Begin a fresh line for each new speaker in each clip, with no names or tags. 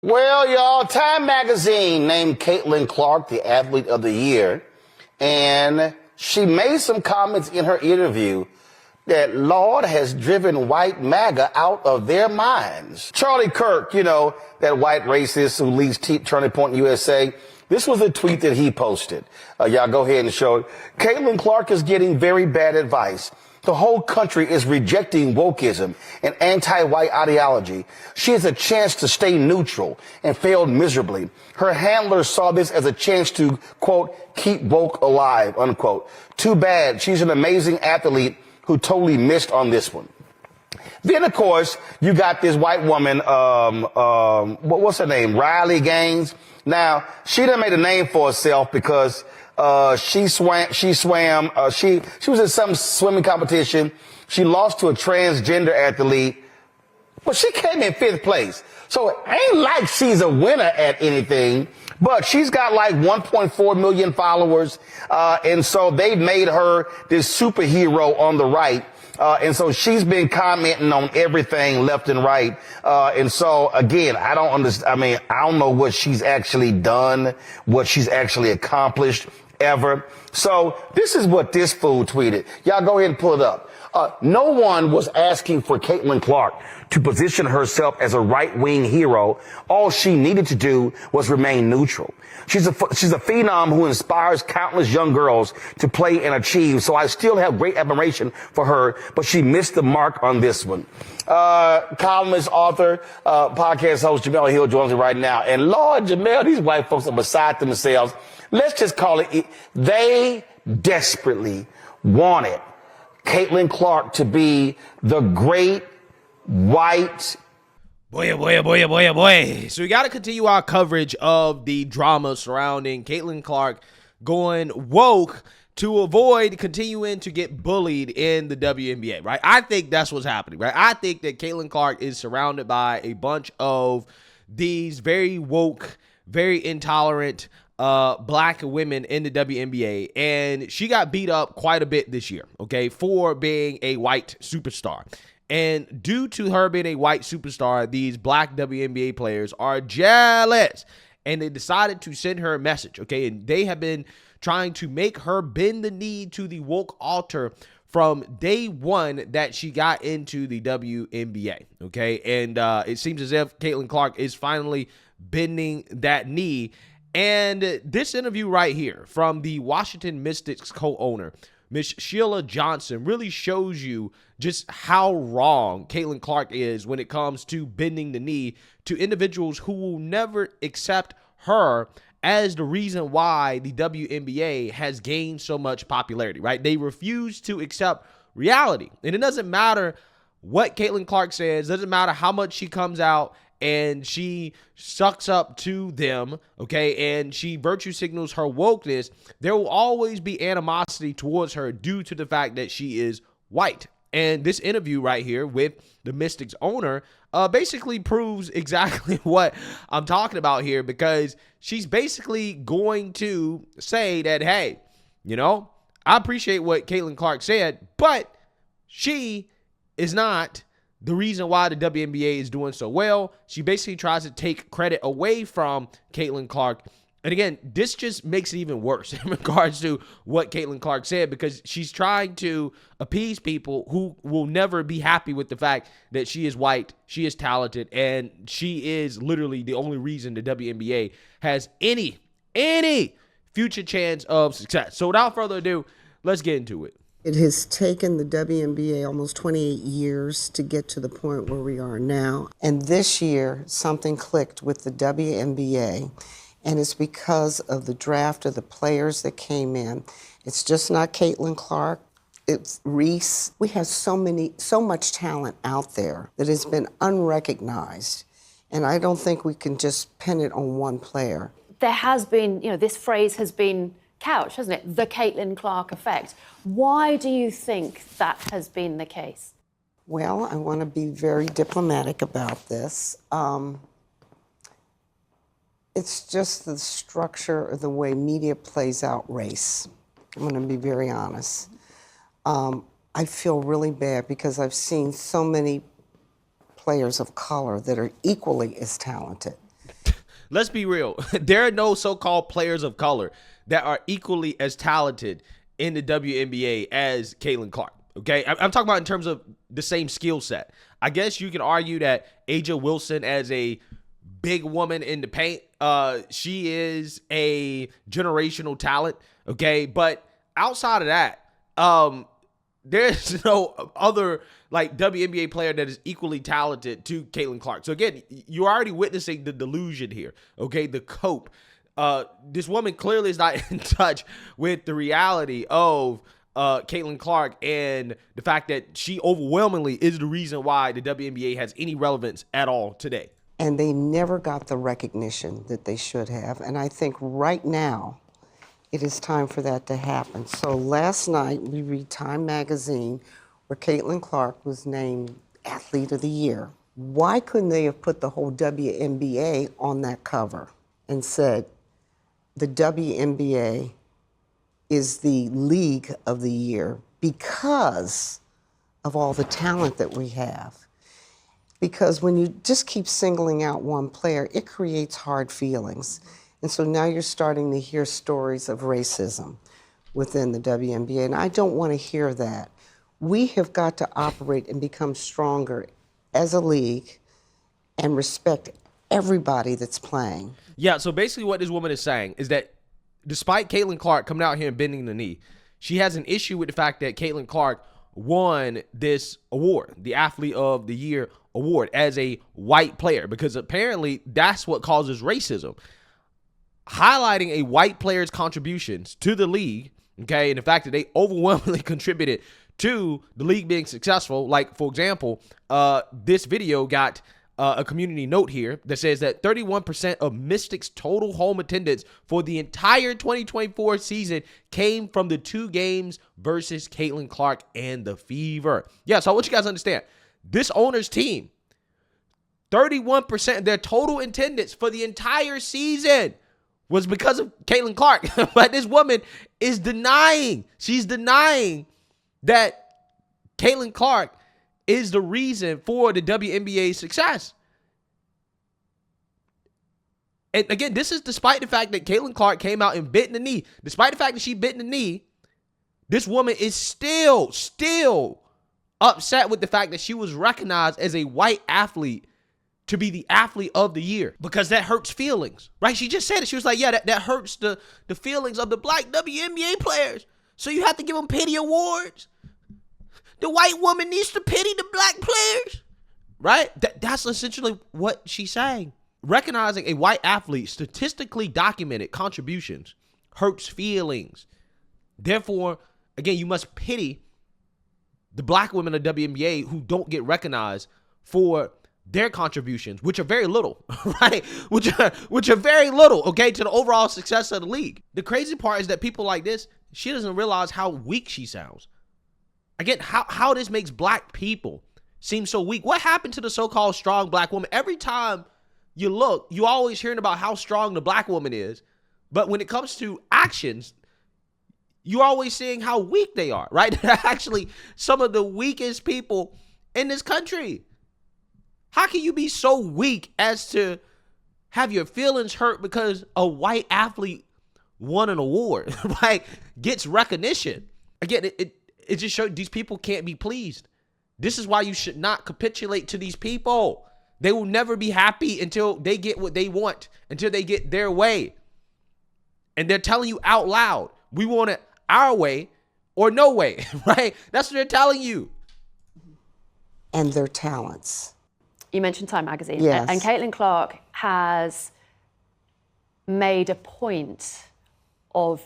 Well, y'all, Time Magazine named Caitlin Clark the Athlete of the Year, and she made some comments in her interview that Lord has driven white MAGA out of their minds. Charlie Kirk, you know, that white racist who leads Turning Point USA, this was a tweet that he posted. Y'all go ahead and show it. Caitlin Clark is getting very bad advice. The whole country is rejecting wokeism and anti-white ideology. She has a chance to stay neutral and failed miserably. Her handlers saw this as a chance to, quote, keep woke alive, unquote. Too bad. She's an amazing athlete who totally missed on this one. Then, of course, you got this white woman, what's her name? Riley Gaines. Now, she done made a name for herself because she was in some swimming competition. She lost to a transgender athlete, but she came in 5th place. So it ain't like she's a winner at anything, but she's got like 1.4 million followers. And so they made her this superhero on the right. And so she's been commenting on everything left and right. And so again, I don't understand. I mean, I don't know what she's actually done, what she's actually accomplished ever. So this is what this fool tweeted. Y'all go ahead and pull it up. No one was asking for Caitlin Clark to position herself as a right-wing hero. All she needed to do was remain neutral. She's a phenom who inspires countless young girls to play and achieve. So I still have great admiration for her, but she missed the mark on this one. Columnist, author, podcast host Jamal Hill joins me right now. And Lord Jamel, these white folks are beside themselves. Let's just call it. They desperately wanted Caitlin Clark to be the great white.
Boy. So we got to continue our coverage of the drama surrounding Caitlin Clark going woke to avoid continuing to get bullied in the WNBA, right? I think that's what's happening, right? I think that Caitlin Clark is surrounded by a bunch of these very woke, very intolerant black women in the WNBA, and she got beat up quite a bit this year, okay, for being a white superstar. And due to her being a white superstar, these black WNBA players are jealous, and they decided to send her a message, okay? And they have been trying to make her bend the knee to the woke altar from day one that she got into the WNBA, okay? And it seems as if Caitlin Clark is finally bending that knee. And this interview right here from the Washington Mystics co-owner, Miss Sheila Johnson, really shows you just how wrong Caitlin Clark is when it comes to bending the knee to individuals who will never accept her as the reason why the WNBA has gained so much popularity, right? They refuse to accept reality. And it doesn't matter what Caitlin Clark says, doesn't matter how much she comes out and she sucks up to them, okay, and she virtue signals her wokeness, there will always be animosity towards her due to the fact that she is white. And this interview right here with the Mystics owner basically proves exactly what I'm talking about here, because she's basically going to say that, hey, you know, I appreciate what Caitlin Clark said, but she is not the reason why the WNBA is doing so well. She basically tries to take credit away from Caitlin Clark. And again, this just makes it even worse in regards to what Caitlin Clark said, because she's trying to appease people who will never be happy with the fact that she is white, she is talented, and she is literally the only reason the WNBA has any future chance of success. So without further ado, let's get into it.
It has taken the WNBA almost 28 years to get to the point where we are now. And this year, something clicked with the WNBA, and it's because of the draft of the players that came in. It's just not Caitlin Clark, it's Reese. We have so much talent out there that has been unrecognized, and I don't think we can just pin it on one player.
There has been, this phrase has been couch, hasn't it? The Caitlin Clark effect. Why do you think that has been the case?
Well, I want to be very diplomatic about this. It's just the structure of the way media plays out race. I'm going to be very honest. I feel really bad because I've seen so many players of color that are equally as talented
let's be real. There are no so-called players of color that are equally as talented in the WNBA as Caitlin Clark. Okay, I'm talking about in terms of the same skill set. I guess you can argue that Aja Wilson, as a big woman in the paint, she is a generational talent. Okay, but outside of that, there's no other like WNBA player that is equally talented to Caitlin Clark. So again, you're already witnessing the delusion here. Okay, the cope. This woman clearly is not in touch with the reality of Caitlin Clark and the fact that she overwhelmingly is the reason why the WNBA has any relevance at all today.
And they never got the recognition that they should have. And I think right now, it is time for that to happen. So last night, we read Time magazine where Caitlin Clark was named Athlete of the Year. Why couldn't they have put the whole WNBA on that cover and said, the WNBA is the league of the year because of all the talent that we have? Because when you just keep singling out one player, it creates hard feelings. And so now you're starting to hear stories of racism within the WNBA, and I don't want to hear that. We have got to operate and become stronger as a league and respect everybody that's playing.
Yeah, so basically what this woman is saying is that despite Caitlin Clark coming out here and bending the knee, she has an issue with the fact that Caitlin Clark won this award, the Athlete of the Year award, as a white player, because apparently that's what causes racism. Highlighting a white player's contributions to the league, okay, and the fact that they overwhelmingly contributed to the league being successful. Like, for example, this video got a community note here that says that 31% of Mystics' total home attendance for the entire 2024 season came from the 2 games versus Caitlin Clark and the Fever. Yeah, so I want you guys to understand, this owner's team, 31% of their total attendance for the entire season was because of Caitlin Clark. But this woman is denying. She's denying that Caitlin Clark is the reason for the WNBA's success. And again, this is despite the fact that Caitlin Clark came out and bit in the knee. Despite the fact that she bit in the knee, this woman is still upset with the fact that she was recognized as a white athlete to be the Athlete of the Year, because that hurts feelings, right? She just said it. She was like, yeah, that hurts the feelings of the black WNBA players. So you have to give them pity awards. The white woman needs to pity the black players, right? That's essentially what she's saying. Recognizing a white athlete's statistically documented contributions hurts feelings. Therefore, again, you must pity the black women of WNBA who don't get recognized for their contributions, which are very little, right? Which are very little, okay, to the overall success of the league. The crazy part is that people like this, she doesn't realize how weak she sounds. Again, how this makes black people seem so weak. What happened to the so-called strong black woman? Every time you look, you always hearing about how strong the black woman is. But when it comes to actions, you're always seeing how weak they are, right? They're actually some of the weakest people in this country. How can you be so weak as to have your feelings hurt because a white athlete won an award, right? Gets recognition. Again, it just shows these people can't be pleased. This is why you should not capitulate to these people. They will never be happy until they get what they want, until they get their way. And they're telling you out loud, we want it our way or no way, right? That's what they're telling you.
And their talents.
You mentioned Time magazine.
Yes.
And Caitlin Clark has made a point of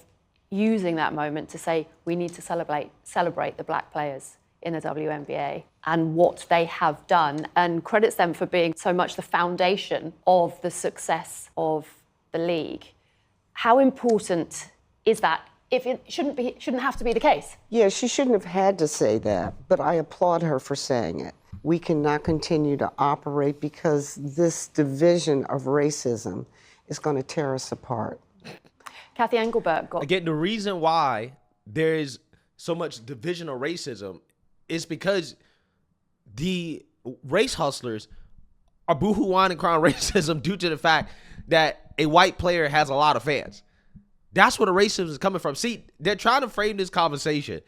using that moment to say we need to celebrate the black players in the WNBA and what they have done, and credits them for being so much the foundation of the success of the league. How important is that? If it shouldn't have to be the case.
Yeah, she shouldn't have had to say that, but I applaud her for saying it. We cannot continue to operate because this division of racism is going to tear us apart.
Kathy Engelbert got...
Again, the reason why there is so much division of racism is because the race hustlers are boohoo-whining and crying racism due to the fact that a white player has a lot of fans. That's where the racism is coming from. See, they're trying to frame this conversation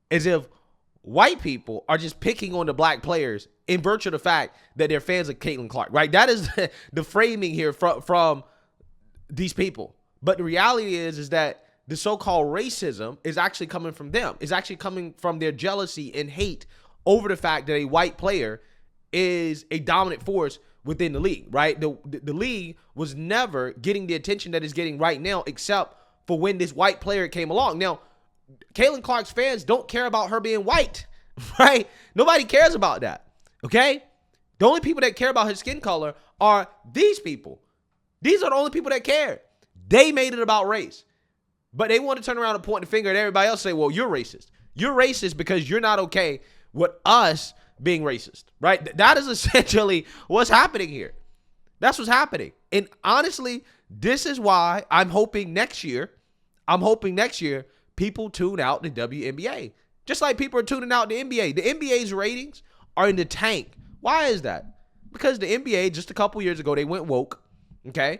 as if white people are just picking on the black players in virtue of the fact that they're fans of Caitlin Clark, right? That is the framing here from these people. But the reality is that the so-called racism is actually coming from them. It's actually coming from their jealousy and hate over the fact that a white player is a dominant force within the league, right? The league was never getting the attention that it's getting right now, except for when this white player came along. Now, Caitlin Clark's fans don't care about her being white, right? Nobody cares about that, okay? The only people that care about her skin color are these people. These are the only people that care. They made it about race. But they want to turn around and point the finger at everybody else and say, well, you're racist. You're racist because you're not okay with us being racist, right? That is essentially what's happening here. That's what's happening. And honestly, this is why I'm hoping next year people tune out the WNBA. Just like people are tuning out the NBA. The NBA's ratings are in the tank. Why is that? Because the NBA, just a couple years ago, they went woke, okay?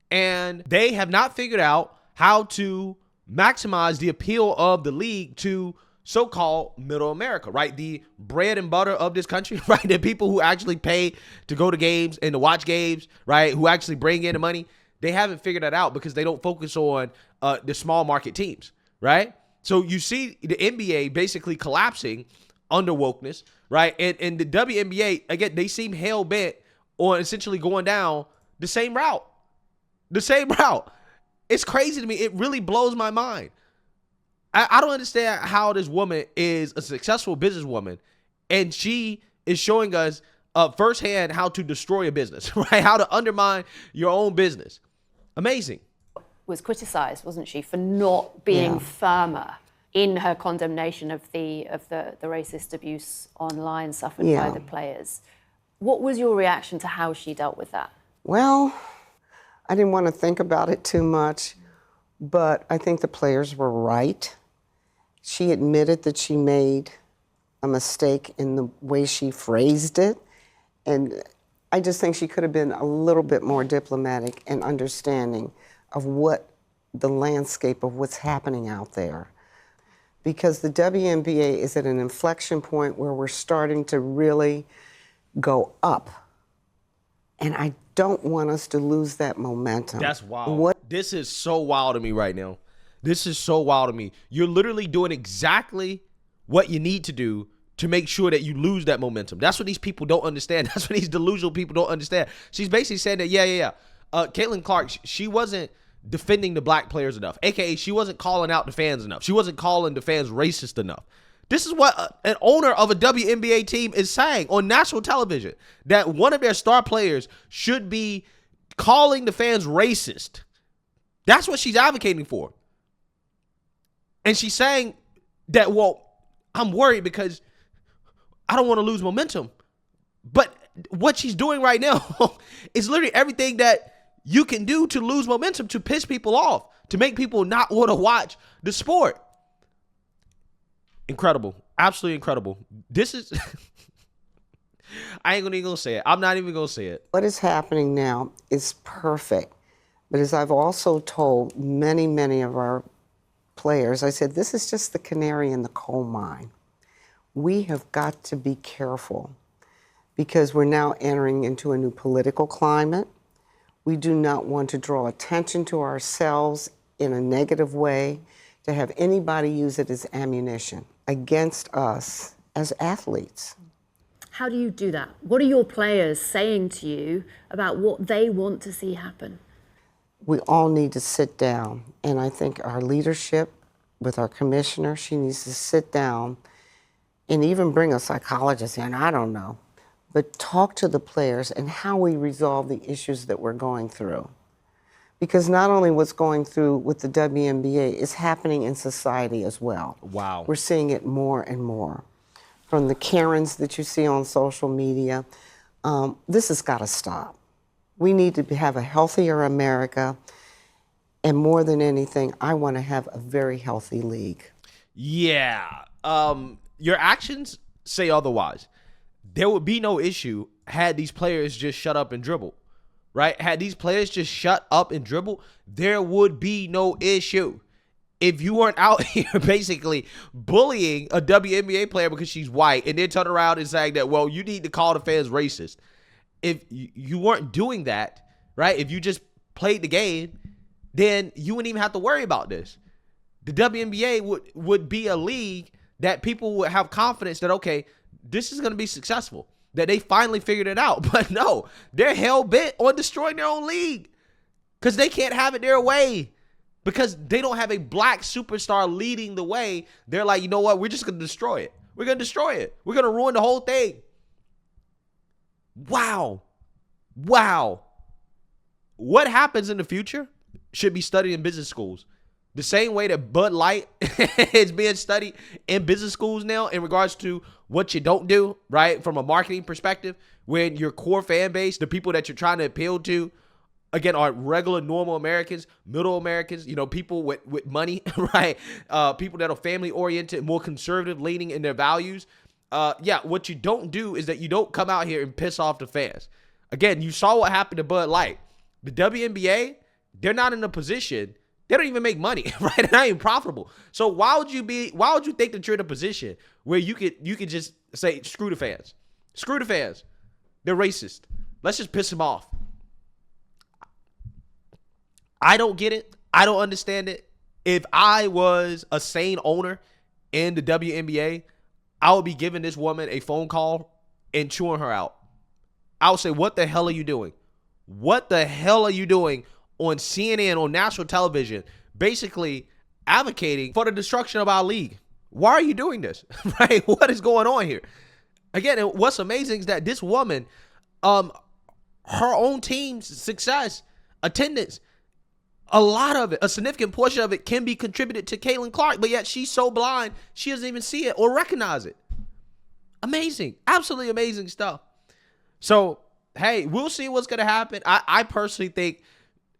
And they have not figured out how to maximize the appeal of the league to so-called middle America, right? The bread and butter of this country, right? The people who actually pay to go to games and to watch games, right? Who actually bring in the money. They haven't figured that out because they don't focus on the small market teams, right? So you see the NBA basically collapsing under wokeness, right? And the WNBA, again, they seem hell-bent on essentially going down the same route. The same route. It's crazy to me. It really blows my mind. I don't understand how this woman is a successful businesswoman and she is showing us firsthand how to destroy a business, right? How to undermine your own business. Amazing.
Was criticized, wasn't she, for not being firmer in her condemnation of the racist abuse online suffered by the players. What was your reaction to how she dealt with that?
Well, I didn't want to think about it too much, but I think the players were right. She admitted that she made a mistake in the way she phrased it, and I just think she could have been a little bit more diplomatic and understanding of what the landscape of what's happening out there. Because the WNBA is at an inflection point where we're starting to really go up. And I don't want us to lose that momentum.
That's wild. This is so wild to me right now. This is so wild to me. You're literally doing exactly what you need to do to make sure that you lose that momentum. That's what these people don't understand. That's what these delusional people don't understand. She's basically saying that, Caitlin Clark, she wasn't defending the black players enough. AKA, she wasn't calling out the fans enough. She wasn't calling the fans racist enough. This is what an owner of a WNBA team is saying on national television, that one of their star players should be calling the fans racist. That's what she's advocating for. And she's saying that, well, I'm worried because I don't want to lose momentum. But what she's doing right now is literally everything that you can do to lose momentum, to piss people off, to make people not want to watch the sport. Incredible. Absolutely incredible. This is... I ain't even going to say it. I'm not even going to say it.
What is happening now is perfect. But as I've also told many, many of our players, I said, this is just the canary in the coal mine. We have got to be careful because we're now entering into a new political climate. We do not want to draw attention to ourselves in a negative way, to have anybody use it as ammunition against us as athletes.
How do you do that? What are your players saying to you about what they want to see happen?
We all need to sit down, and I think our leadership with our commissioner, she needs to sit down and even bring a psychologist in, I don't know, but talk to the players and how we resolve the issues that we're going through. Because not only what's going through with the WNBA is happening in society as well.
Wow.
We're seeing it more and more. From the Karens that you see on social media, this has got to stop. We need to have a healthier America, and more than anything, I want to have a very healthy league.
Yeah. Your actions say otherwise. There would be no issue had these players just shut up and dribble, right? Had these players just shut up and dribble, there would be no issue. If you weren't out here basically bullying a WNBA player because she's white and then turn around and saying that, well, you need to call the fans racist. If you weren't doing that, right? If you just played the game, then you wouldn't even have to worry about this. The WNBA would be a league that people would have confidence that, okay, this is going to be successful, that they finally figured it out. But no, they're hell-bent on destroying their own league because they can't have it their way. Because they don't have a black superstar leading the way. They're like, you know what? We're just going to destroy it. We're going to destroy it. We're going to ruin the whole thing. Wow. What happens in the future should be studied in business schools. The same way that Bud Light is being studied in business schools now in regards to what you don't do, right? From a marketing perspective, when your core fan base, the people that you're trying to appeal to, again, are regular, normal Americans, middle Americans, people with money, right? People that are family-oriented, more conservative-leaning in their values. What you don't do is that you don't come out here and piss off the fans. Again, you saw what happened to Bud Light. The WNBA, they're not in a position, they don't even make money, right? They're not even profitable. So why would you think that you're in a position where you could just say, screw the fans. Screw the fans. They're racist. Let's just piss them off. I don't get it. I don't understand it. If I was a sane owner in the WNBA, I would be giving this woman a phone call and chewing her out. I would say, what the hell are you doing? What the hell are you doing on CNN, on national television, basically advocating for the destruction of our league? Why are you doing this? Right? What is going on here? Again, what's amazing is that this woman, her own team's success, attendance, a lot of it, a significant portion of it can be contributed to Caitlin Clark, but yet she's so blind, she doesn't even see it or recognize it. Amazing. Absolutely amazing stuff. So, hey, we'll see what's going to happen. I personally think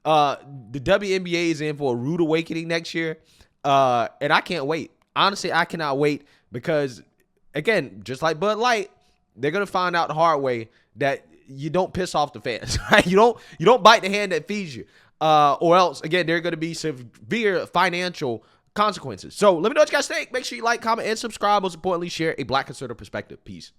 the WNBA is in for a rude awakening next year, and I can't wait. Honestly, I cannot wait because, again, just like Bud Light, they're going to find out the hard way that you don't piss off the fans, right? You don't bite the hand that feeds you. Or else, again, there are going to be severe financial consequences. So let me know what you guys think. Make sure you like, comment, and subscribe. Most importantly, share a Black conservative perspective. Peace.